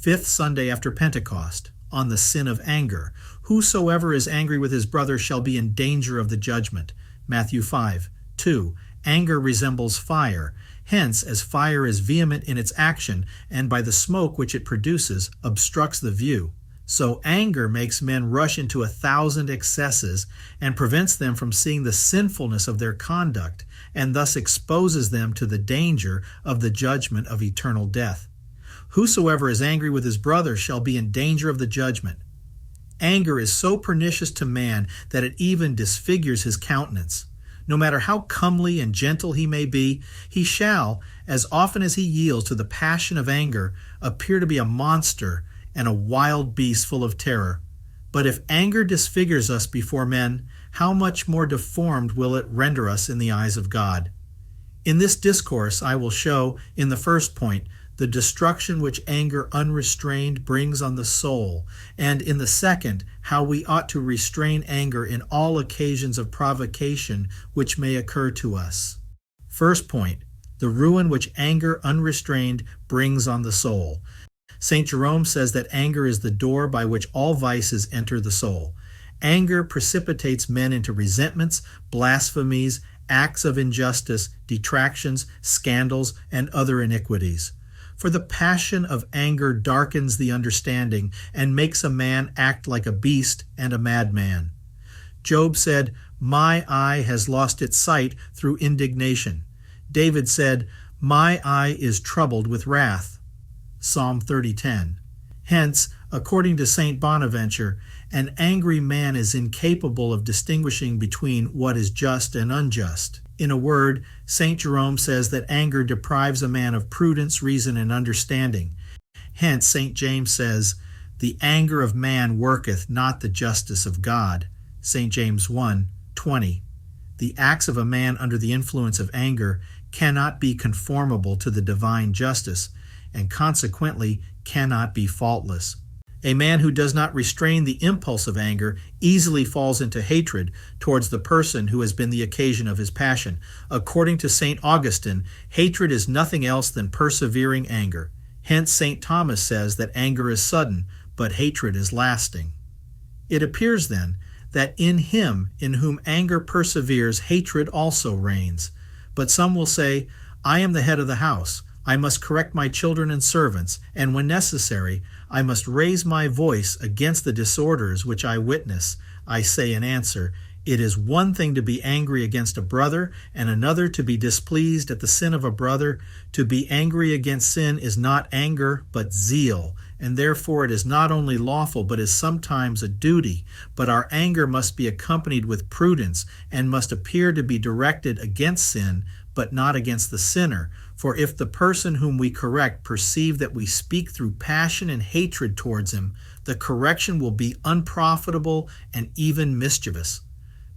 fifth Sunday after Pentecost, on the sin of anger. Whosoever is angry with his brother shall be in danger of the judgment. Matthew 5:2. Anger resembles fire. Hence, as fire is vehement in its action, and by the smoke which it produces, obstructs the view, so anger makes men rush into 1,000 excesses and prevents them from seeing the sinfulness of their conduct, and thus exposes them to the danger of the judgment of eternal death. Whosoever is angry with his brother shall be in danger of the judgment. Anger is so pernicious to man that it even disfigures his countenance. No matter how comely and gentle he may be, he shall, as often as he yields to the passion of anger, appear to be a monster and a wild beast full of terror. But if anger disfigures us before men, how much more deformed will it render us in the eyes of God? In this discourse I will show, in the first point, the destruction which anger unrestrained brings on the soul, and in the second, how we ought to restrain anger in all occasions of provocation which may occur to us. First point, the ruin which anger unrestrained brings on the soul. St. Jerome says that anger is the door by which all vices enter the soul. Anger precipitates men into resentments, blasphemies, acts of injustice, detractions, scandals, and other iniquities. For the passion of anger darkens the understanding and makes a man act like a beast and a madman. Job said, "My eye has lost its sight through indignation." David said, "My eye is troubled with wrath." Psalm 30:10. Hence, according to St. Bonaventure, an angry man is incapable of distinguishing between what is just and unjust. In a word, St. Jerome says that anger deprives a man of prudence, reason, and understanding. Hence, St. James says, "The anger of man worketh not the justice of God." St. James 1:20. The acts of a man under the influence of anger cannot be conformable to the divine justice, and consequently cannot be faultless. A man who does not restrain the impulse of anger easily falls into hatred towards the person who has been the occasion of his passion. According to St. Augustine, hatred is nothing else than persevering anger. Hence St. Thomas says that anger is sudden, but hatred is lasting. It appears then that in him in whom anger perseveres, hatred also reigns. But some will say, "I am the head of the house. I must correct my children and servants, and when necessary, I must raise my voice against the disorders which I witness." I say in answer, it is one thing to be angry against a brother, and another to be displeased at the sin of a brother. To be angry against sin is not anger, but zeal, and therefore it is not only lawful, but is sometimes a duty. But our anger must be accompanied with prudence, and must appear to be directed against sin, but not against the sinner. For if the person whom we correct perceive that we speak through passion and hatred towards him, the correction will be unprofitable and even mischievous.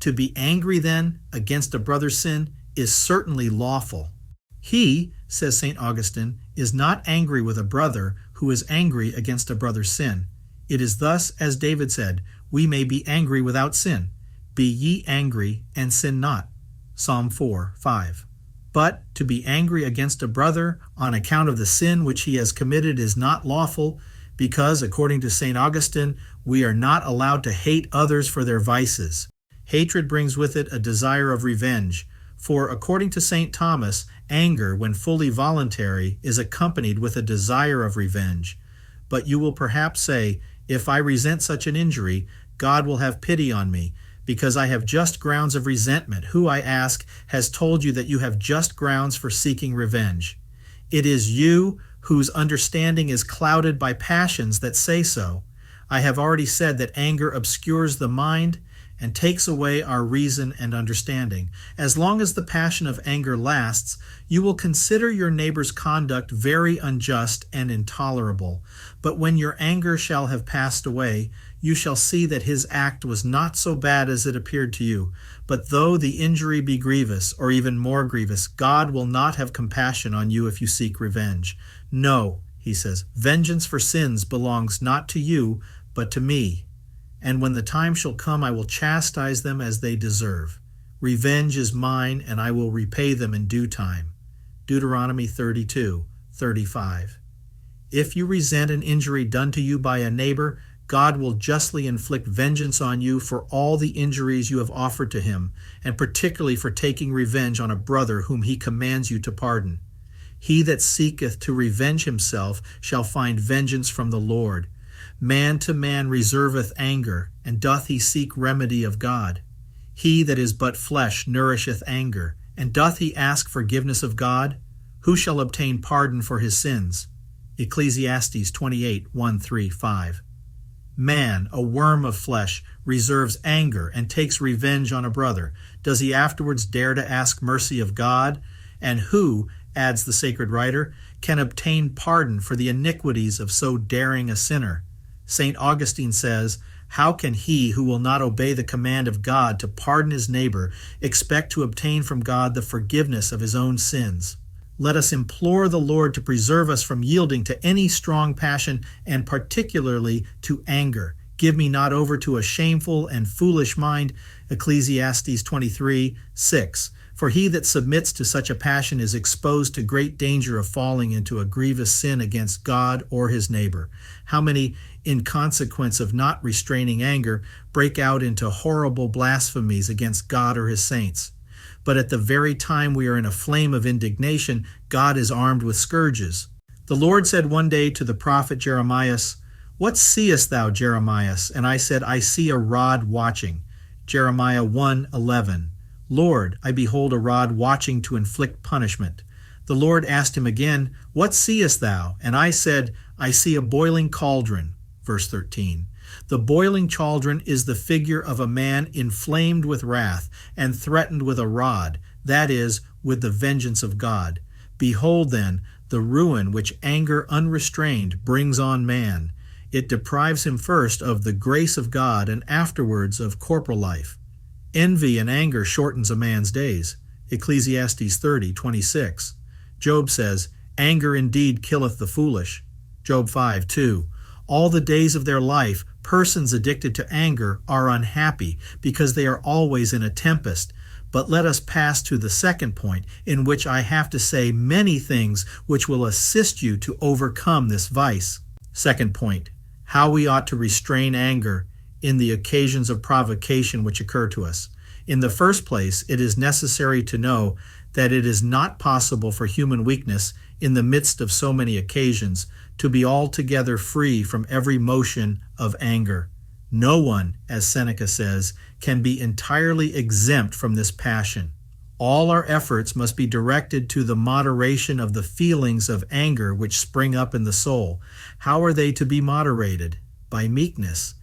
To be angry, then, against a brother's sin is certainly lawful. He, says St. Augustine, is not angry with a brother who is angry against a brother's sin. It is thus, as David said, we may be angry without sin. Be ye angry and sin not. Psalm 4:5. But to be angry against a brother on account of the sin which he has committed is not lawful, because, according to St. Augustine, we are not allowed to hate others for their vices. Hatred brings with it a desire of revenge, for, according to St. Thomas, anger, when fully voluntary, is accompanied with a desire of revenge. But you will perhaps say, if I resent such an injury, God will have pity on me, because I have just grounds of resentment. Who, I ask, has told you that you have just grounds for seeking revenge? It is you whose understanding is clouded by passions that say so. I have already said that anger obscures the mind and takes away our reason and understanding. As long as the passion of anger lasts, you will consider your neighbor's conduct very unjust and intolerable. But when your anger shall have passed away, you shall see that his act was not so bad as it appeared to you. But though the injury be grievous, or even more grievous, God will not have compassion on you if you seek revenge. No, he says, vengeance for sins belongs not to you, but to me. And when the time shall come, I will chastise them as they deserve. Revenge is mine, and I will repay them in due time. Deuteronomy 32:35. If you resent an injury done to you by a neighbor, God will justly inflict vengeance on you for all the injuries you have offered to him, and particularly for taking revenge on a brother whom he commands you to pardon. He that seeketh to revenge himself shall find vengeance from the Lord. Man to man reserveth anger, and doth he seek remedy of God? He that is but flesh nourisheth anger, and doth he ask forgiveness of God? Who shall obtain pardon for his sins? Ecclesiastes 28, 1-3-5. Man, a worm of flesh, reserves anger and takes revenge on a brother. Does he afterwards dare to ask mercy of God? And who, adds the sacred writer, can obtain pardon for the iniquities of so daring a sinner? St. Augustine says, "How can he who will not obey the command of God to pardon his neighbor expect to obtain from God the forgiveness of his own sins?" Let us implore the Lord to preserve us from yielding to any strong passion, and particularly to anger. Give me not over to a shameful and foolish mind, Ecclesiastes 23:6. For he that submits to such a passion is exposed to great danger of falling into a grievous sin against God or his neighbor. How many, in consequence of not restraining anger, break out into horrible blasphemies against God or his saints? But at the very time we are in a flame of indignation, God is armed with scourges. The Lord said one day to the prophet Jeremiah, "What seest thou, Jeremiah?" And I said, "I see a rod watching." Jeremiah 1:11. "Lord, I behold a rod watching to inflict punishment." The Lord asked him again, "What seest thou?" And I said, "I see a boiling cauldron." Verse 13. The boiling cauldron is the figure of a man inflamed with wrath and threatened with a rod, that is, with the vengeance of God. Behold then the ruin which anger unrestrained brings on man. It deprives him first of the grace of God and afterwards of corporal life. Envy and anger shortens a man's days. Ecclesiastes 30:26. Job says, "Anger indeed killeth the foolish." Job 5:2. All the days of their life, persons addicted to anger are unhappy because they are always in a tempest. But let us pass to the second point, in which I have to say many things which will assist you to overcome this vice. Second point, how we ought to restrain anger in the occasions of provocation which occur to us. In the first place, it is necessary to know that it is not possible for human weakness, in the midst of so many occasions, to be altogether free from every motion of anger. No one, as Seneca says, can be entirely exempt from this passion. All our efforts must be directed to the moderation of the feelings of anger which spring up in the soul. How are they to be moderated? By meekness.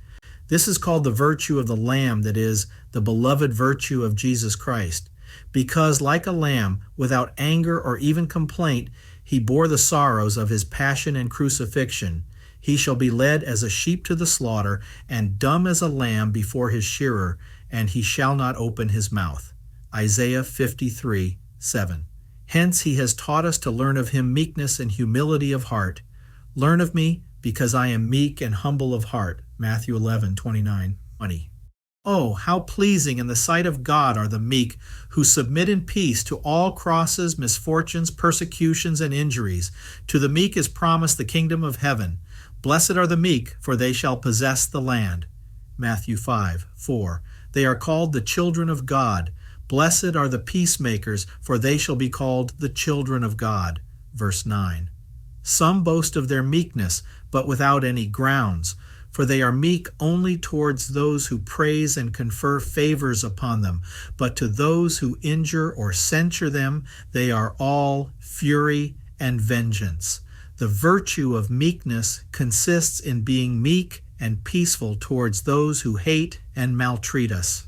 This is called the virtue of the Lamb, that is, the beloved virtue of Jesus Christ. Because, like a lamb, without anger or even complaint, he bore the sorrows of his passion and crucifixion, he shall be led as a sheep to the slaughter, and dumb as a lamb before his shearer, and he shall not open his mouth. Isaiah 53:7. Hence he has taught us to learn of him meekness and humility of heart. Learn of me, because I am meek and humble of heart. Matthew 11:29-20. Oh, how pleasing in the sight of God are the meek, who submit in peace to all crosses, misfortunes, persecutions, and injuries. To the meek is promised the kingdom of heaven. Blessed are the meek, for they shall possess the land. Matthew 5:4. They are called the children of God. Blessed are the peacemakers, for they shall be called the children of God. Verse 9. Some boast of their meekness, but without any grounds. For they are meek only towards those who praise and confer favors upon them. But to those who injure or censure them, they are all fury and vengeance. The virtue of meekness consists in being meek and peaceful towards those who hate and maltreat us.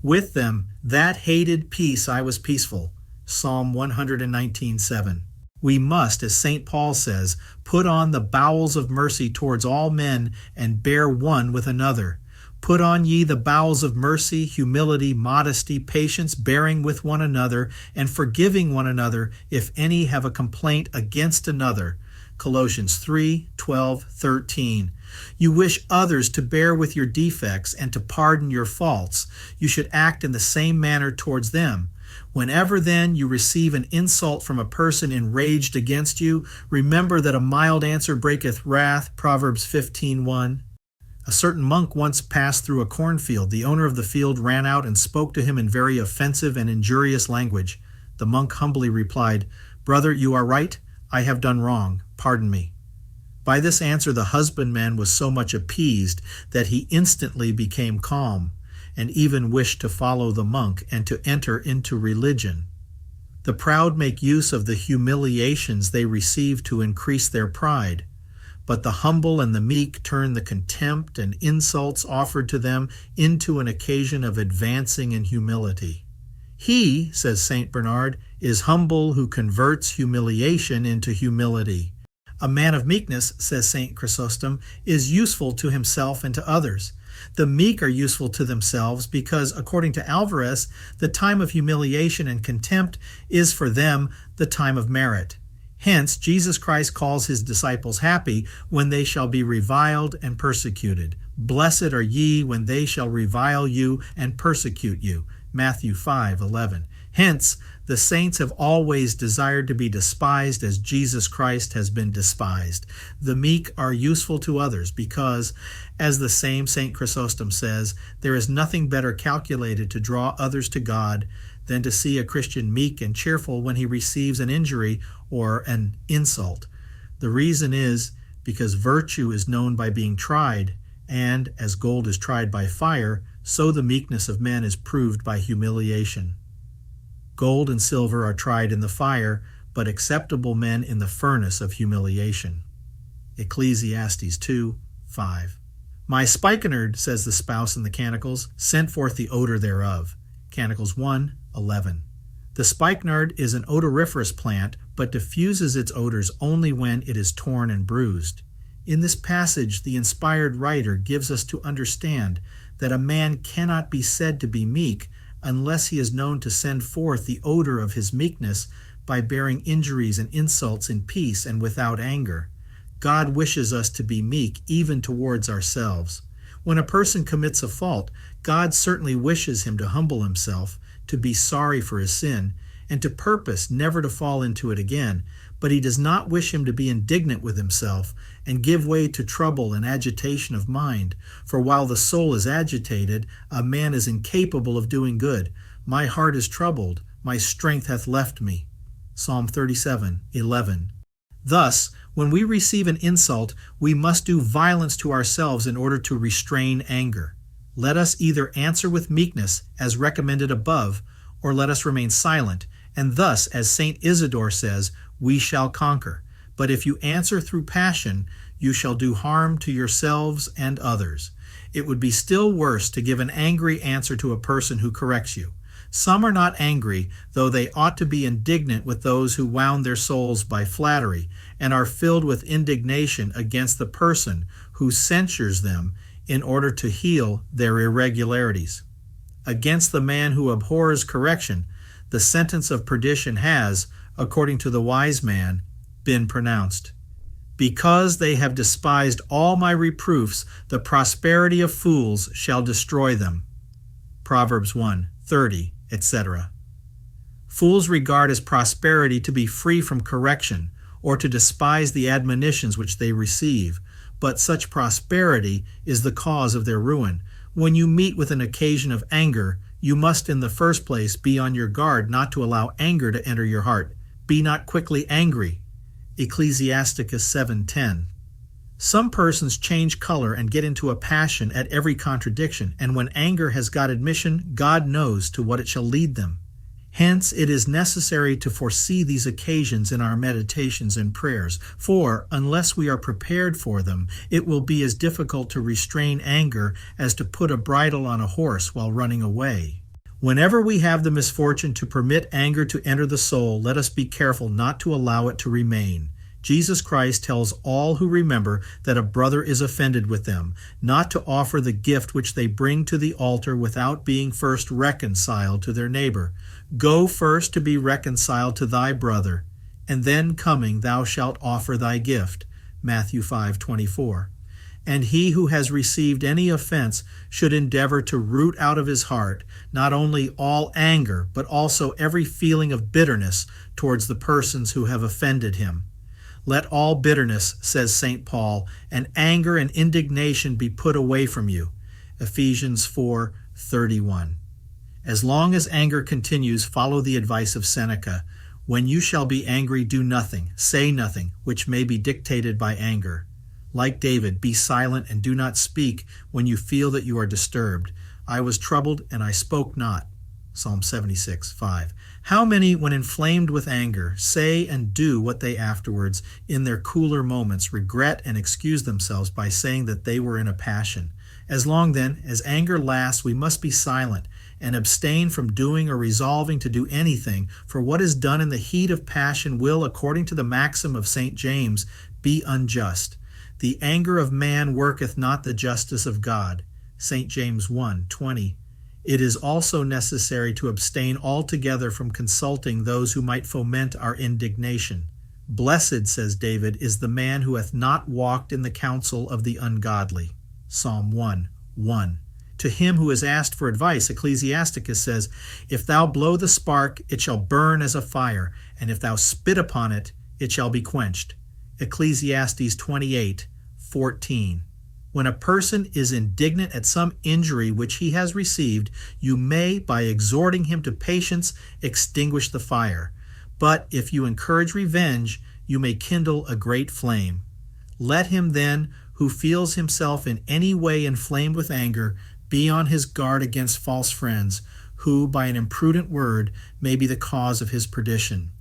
With them, that hated peace I was peaceful. Psalm 119:7. We must, as St. Paul says, put on the bowels of mercy towards all men and bear one with another. Put on ye the bowels of mercy, humility, modesty, patience, bearing with one another, and forgiving one another if any have a complaint against another. Colossians 3:12-13. You wish others to bear with your defects and to pardon your faults. You should act in the same manner towards them. Whenever then you receive an insult from a person enraged against you, remember that a mild answer breaketh wrath, Proverbs 15:1. A certain monk once passed through a cornfield. The owner of the field ran out and spoke to him in very offensive and injurious language. The monk humbly replied, "Brother, you are right. I have done wrong. Pardon me." By this answer the husbandman was so much appeased that he instantly became calm, and even wished to follow the monk and to enter into religion. The proud make use of the humiliations they receive to increase their pride, but the humble and the meek turn the contempt and insults offered to them into an occasion of advancing in humility. He, says St. Bernard, is humble who converts humiliation into humility. A man of meekness, says St. Chrysostom, is useful to himself and to others. The meek are useful to themselves because, according to Alvarez, the time of humiliation and contempt is for them the time of merit. Hence, Jesus Christ calls his disciples happy when they shall be reviled and persecuted. Blessed are ye when they shall revile you and persecute you. Matthew 5:11. Hence, the saints have always desired to be despised as Jesus Christ has been despised. The meek are useful to others because, as the same St. Chrysostom says, there is nothing better calculated to draw others to God than to see a Christian meek and cheerful when he receives an injury or an insult. The reason is because virtue is known by being tried, and as gold is tried by fire, so the meekness of men is proved by humiliation. Gold and silver are tried in the fire, but acceptable men in the furnace of humiliation. Ecclesiastes 2:5. My spikenard, says the spouse in the Canticles, sent forth the odor thereof. Canticles 1:11. The spikenard is an odoriferous plant, but diffuses its odors only when it is torn and bruised. In this passage, the inspired writer gives us to understand that a man cannot be said to be meek unless he is known to send forth the odor of his meekness by bearing injuries and insults in peace and without anger. God wishes us to be meek even towards ourselves. When a person commits a fault, God certainly wishes him to humble himself, to be sorry for his sin, and to purpose never to fall into it again, but he does not wish him to be indignant with himself and give way to trouble and agitation of mind. For while the soul is agitated, a man is incapable of doing good. My heart is troubled, my strength hath left me. Psalm 37:11. Thus, when we receive an insult, we must do violence to ourselves in order to restrain anger. Let us either answer with meekness, as recommended above, or let us remain silent, and thus, as St. Isidore says, we shall conquer. But if you answer through passion, you shall do harm to yourselves and others. It would be still worse to give an angry answer to a person who corrects you. Some are not angry, though they ought to be indignant with those who wound their souls by flattery, and are filled with indignation against the person who censures them in order to heal their irregularities. Against the man who abhors correction, the sentence of perdition has, according to the wise man, been pronounced. Because they have despised all my reproofs, the prosperity of fools shall destroy them. Proverbs 1:30, etc. Fools regard as prosperity to be free from correction, or to despise the admonitions which they receive, but such prosperity is the cause of their ruin. When you meet with an occasion of anger, you must in the first place be on your guard not to allow anger to enter your heart. Be not quickly angry. Ecclesiasticus 7:10. Some persons change color and get into a passion at every contradiction, and when anger has got admission, God knows to what it shall lead them. Hence, it is necessary to foresee these occasions in our meditations and prayers, for, unless we are prepared for them, it will be as difficult to restrain anger as to put a bridle on a horse while running away. Whenever we have the misfortune to permit anger to enter the soul, let us be careful not to allow it to remain. Jesus Christ tells all who remember that a brother is offended with them, not to offer the gift which they bring to the altar without being first reconciled to their neighbor. Go first to be reconciled to thy brother, and then coming thou shalt offer thy gift. Matthew 5:24. And he who has received any offense should endeavor to root out of his heart not only all anger, but also every feeling of bitterness towards the persons who have offended him. Let all bitterness, says St. Paul, and anger and indignation be put away from you. Ephesians 4:31. As long as anger continues, follow the advice of Seneca. When you shall be angry, do nothing, say nothing, which may be dictated by anger. Like David, be silent and do not speak when you feel that you are disturbed. I was troubled and I spoke not. Psalm 76:5. How many, when inflamed with anger, say and do what they afterwards, in their cooler moments, regret and excuse themselves by saying that they were in a passion? As long, then, as anger lasts, we must be silent and abstain from doing or resolving to do anything, for what is done in the heat of passion will, according to the maxim of St. James, be unjust. The anger of man worketh not the justice of God. St. James 1:20. It is also necessary to abstain altogether from consulting those who might foment our indignation. Blessed, says David, is the man who hath not walked in the counsel of the ungodly. Psalm 1:1. To him who is asked for advice, Ecclesiasticus says, if thou blow the spark, it shall burn as a fire, and if thou spit upon it, it shall be quenched. Ecclesiastes 28:14. When a person is indignant at some injury which he has received, you may, by exhorting him to patience, extinguish the fire. But if you encourage revenge, you may kindle a great flame. Let him then, who feels himself in any way inflamed with anger, be on his guard against false friends, who, by an imprudent word, may be the cause of his perdition.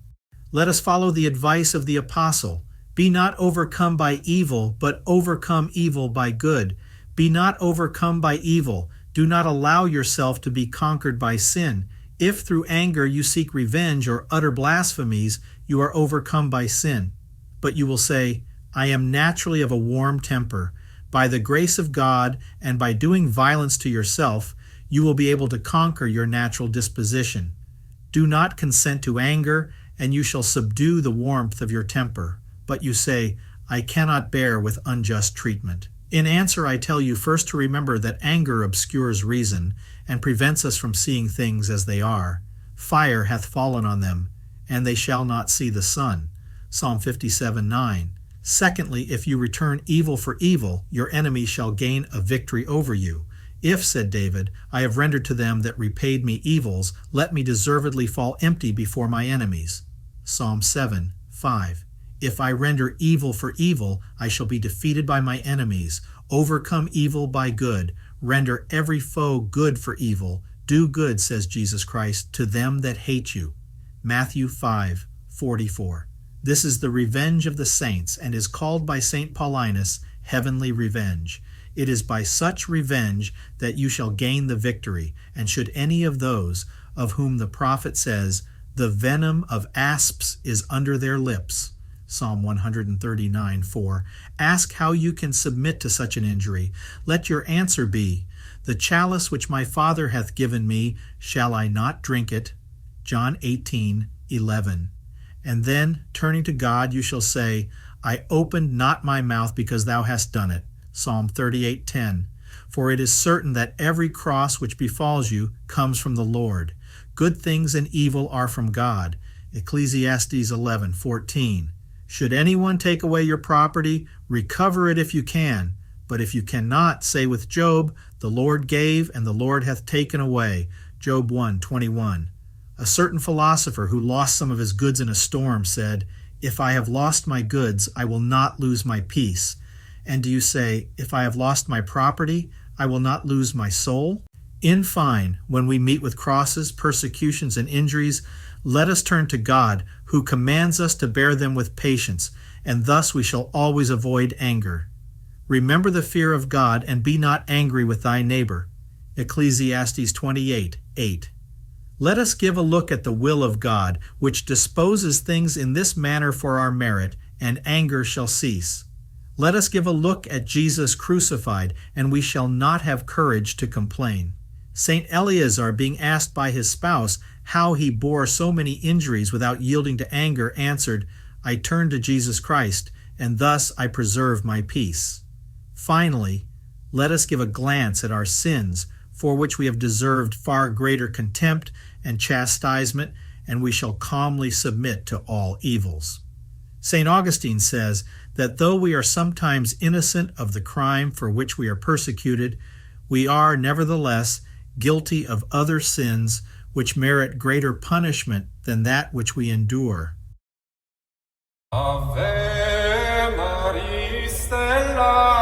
Let us follow the advice of the Apostle. Be not overcome by evil, but overcome evil by good. Be not overcome by evil. Do not allow yourself to be conquered by sin. If through anger you seek revenge or utter blasphemies, you are overcome by sin. But you will say, I am naturally of a warm temper. By the grace of God, and by doing violence to yourself, you will be able to conquer your natural disposition. Do not consent to anger, and you shall subdue the warmth of your temper. But you say, I cannot bear with unjust treatment. In answer, I tell you first to remember that anger obscures reason and prevents us from seeing things as they are. Fire hath fallen on them, and they shall not see the sun. Psalm 57:9. Secondly, if you return evil for evil, your enemy shall gain a victory over you. If, said David, I have rendered to them that repaid me evils, let me deservedly fall empty before my enemies. Psalm 7:5. If I render evil for evil, I shall be defeated by my enemies. Overcome evil by good. Render every foe good for evil. Do good, says Jesus Christ, to them that hate you. Matthew 5:44. This is the revenge of the saints, and is called by St. Paulinus heavenly revenge. It is by such revenge that you shall gain the victory, and should any of those of whom the prophet says, the venom of asps is under their lips, Psalm 139:4. Ask how you can submit to such an injury. Let your answer be, the chalice which my Father hath given me, shall I not drink it? John 18:11. And then, turning to God, you shall say, I opened not my mouth because thou hast done it. Psalm 38:10. For it is certain that every cross which befalls you comes from the Lord. Good things and evil are from God. Ecclesiastes 11:14. Should anyone take away your property, recover it if you can. But if you cannot, say with Job, the Lord gave and the Lord hath taken away. Job 1:21. A certain philosopher who lost some of his goods in a storm said, if I have lost my goods, I will not lose my peace. And do you say, if I have lost my property, I will not lose my soul? In fine, when we meet with crosses, persecutions, and injuries, let us turn to God, who commands us to bear them with patience, and thus we shall always avoid anger. Remember the fear of God, and be not angry with thy neighbor. Ecclesiastes 28:8. Let us give a look at the will of God, which disposes things in this manner for our merit, and anger shall cease. Let us give a look at Jesus crucified, and we shall not have courage to complain. St. Eleazar, being asked by his spouse how he bore so many injuries without yielding to anger, answered, I turned to Jesus Christ, and thus I preserve my peace. Finally, let us give a glance at our sins, for which we have deserved far greater contempt and chastisement, and we shall calmly submit to all evils. St. Augustine says that though we are sometimes innocent of the crime for which we are persecuted, we are nevertheless guilty of other sins which merit greater punishment than that which we endure. Ave Maria Stella